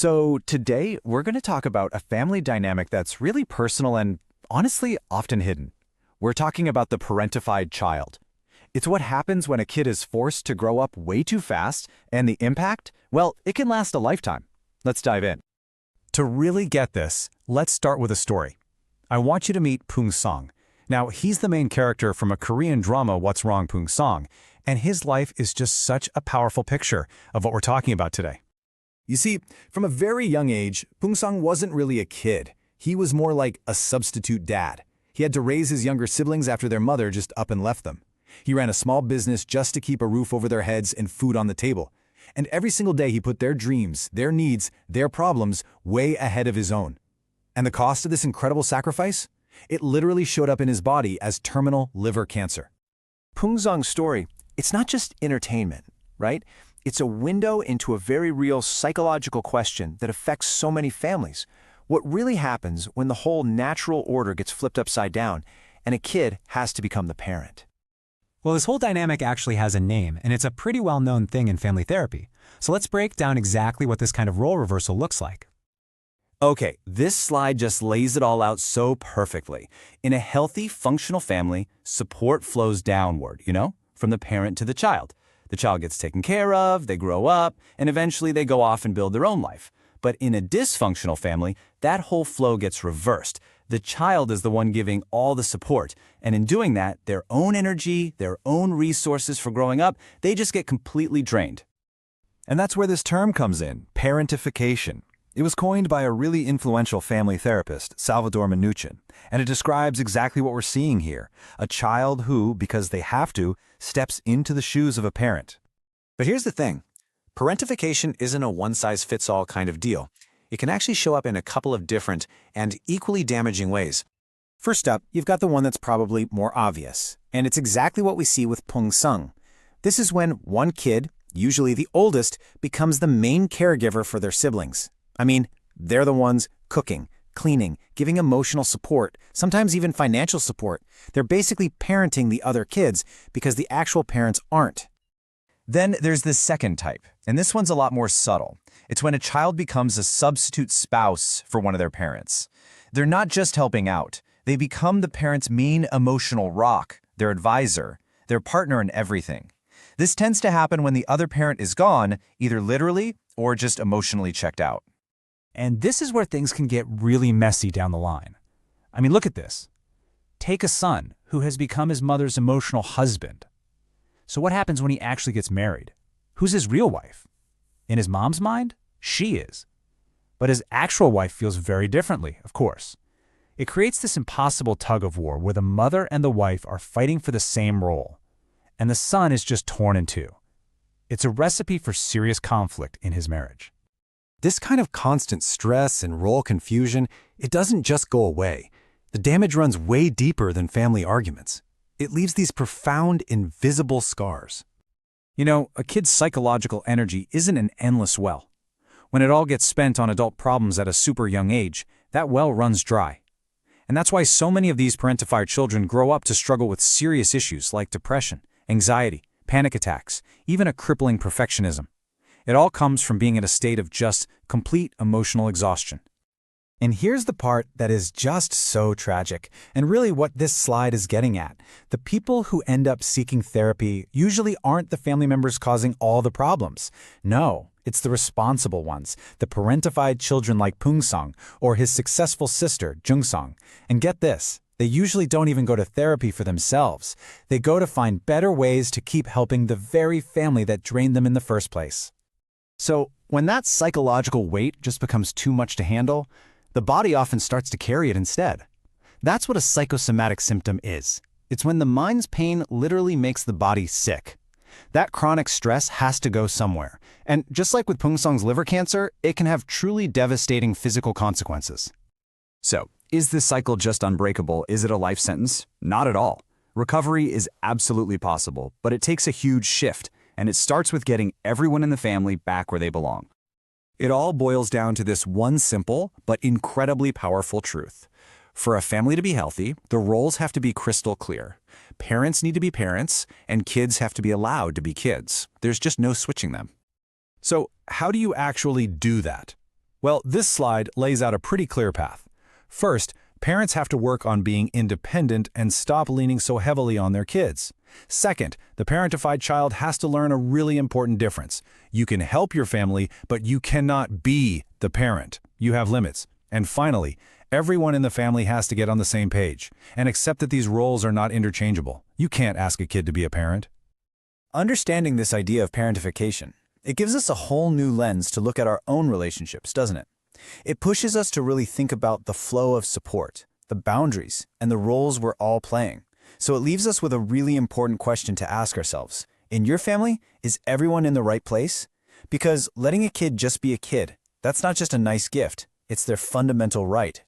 So today, we're going to talk about a family dynamic that's really personal and, honestly, often hidden. We're talking about the parentified child. It's what happens when a kid is forced to grow up way too fast, and the impact, well, it can last a lifetime. Let's dive in. To really get this, let's start with a story. I want you to meet Poong-Sang. Now, he's the main character from a Korean drama, What's Wrong, Poong-Sang, and his life is just such a powerful picture of what we're talking about today. You see, from a very young age, Poong-Sang wasn't really a kid. He was more like a substitute dad. He had to raise his younger siblings after their mother just up and left them. He ran a small business just to keep a roof over their heads and food on the table. And every single day he put their dreams, their needs, their problems way ahead of his own. And the cost of this incredible sacrifice? It literally showed up in his body as terminal liver cancer. Poong-Sang's story, it's not just entertainment, right? It's a window into a very real psychological question that affects so many families. What really happens when the whole natural order gets flipped upside down and a kid has to become the parent? Well, this whole dynamic actually has a name, and it's a pretty well-known thing in family therapy. So let's break down exactly what this kind of role reversal looks like. Okay, this slide just lays it all out so perfectly. In a healthy, functional family, support flows downward, from the parent to the child. The child gets taken care of, they grow up, and eventually they go off and build their own life. But in a dysfunctional family, that whole flow gets reversed. The child is the one giving all the support, and in doing that, their own energy, their own resources for growing up, they just get completely drained. And that's where this term comes in, parentification. It was coined by a really influential family therapist, Salvador Minuchin, and it describes exactly what we're seeing here, a child who, because they have to, steps into the shoes of a parent. But here's the thing. Parentification isn't a one-size-fits-all kind of deal. It can actually show up in a couple of different and equally damaging ways. First up, you've got the one that's probably more obvious, and it's exactly what we see with Poong-Sang. This is when one kid, usually the oldest, becomes the main caregiver for their siblings. I mean, they're the ones cooking, cleaning, giving emotional support, sometimes even financial support. They're basically parenting the other kids because the actual parents aren't. Then there's the second type, and this one's a lot more subtle. It's when a child becomes a substitute spouse for one of their parents. They're not just helping out. They become the parent's main emotional rock, their advisor, their partner in everything. This tends to happen when the other parent is gone, either literally or just emotionally checked out. And this is where things can get really messy down the line. I mean, look at this. Take a son who has become his mother's emotional husband. So what happens when he actually gets married? Who's his real wife? In his mom's mind, she is. But his actual wife feels very differently, of course. It creates this impossible tug-of-war where the mother and the wife are fighting for the same role, and the son is just torn in two. It's a recipe for serious conflict in his marriage. This kind of constant stress and role confusion, it doesn't just go away. The damage runs way deeper than family arguments. It leaves these profound, invisible scars. A kid's psychological energy isn't an endless well. When it all gets spent on adult problems at a super young age, that well runs dry. And that's why so many of these parentified children grow up to struggle with serious issues like depression, anxiety, panic attacks, even a crippling perfectionism. It all comes from being in a state of just complete emotional exhaustion. And here's the part that is just so tragic, and really what this slide is getting at. The people who end up seeking therapy usually aren't the family members causing all the problems. No, it's the responsible ones, the parentified children like Poong-Sang or his successful sister, Jung-Sang. And get this, they usually don't even go to therapy for themselves. They go to find better ways to keep helping the very family that drained them in the first place. So, when that psychological weight just becomes too much to handle, the body often starts to carry it instead. That's what a psychosomatic symptom is. It's when the mind's pain literally makes the body sick. That chronic stress has to go somewhere. And just like with Poong-Sang's liver cancer, it can have truly devastating physical consequences. So, is this cycle just unbreakable? Is it a life sentence? Not at all. Recovery is absolutely possible, but it takes a huge shift, and it starts with getting everyone in the family back where they belong. It all boils down to this one simple but incredibly powerful truth. For a family to be healthy, the roles have to be crystal clear. Parents need to be parents, and kids have to be allowed to be kids. There's just no switching them. So, how do you actually do that? Well, this slide lays out a pretty clear path. First, parents have to work on being independent and stop leaning so heavily on their kids. Second, the parentified child has to learn a really important difference. You can help your family, but you cannot be the parent. You have limits. And finally, everyone in the family has to get on the same page and accept that these roles are not interchangeable. You can't ask a kid to be a parent. Understanding this idea of parentification, it gives us a whole new lens to look at our own relationships, doesn't it? It pushes us to really think about the flow of support, the boundaries, and the roles we're all playing. So it leaves us with a really important question to ask ourselves. In your family, is everyone in the right place? Because letting a kid just be a kid, that's not just a nice gift, it's their fundamental right.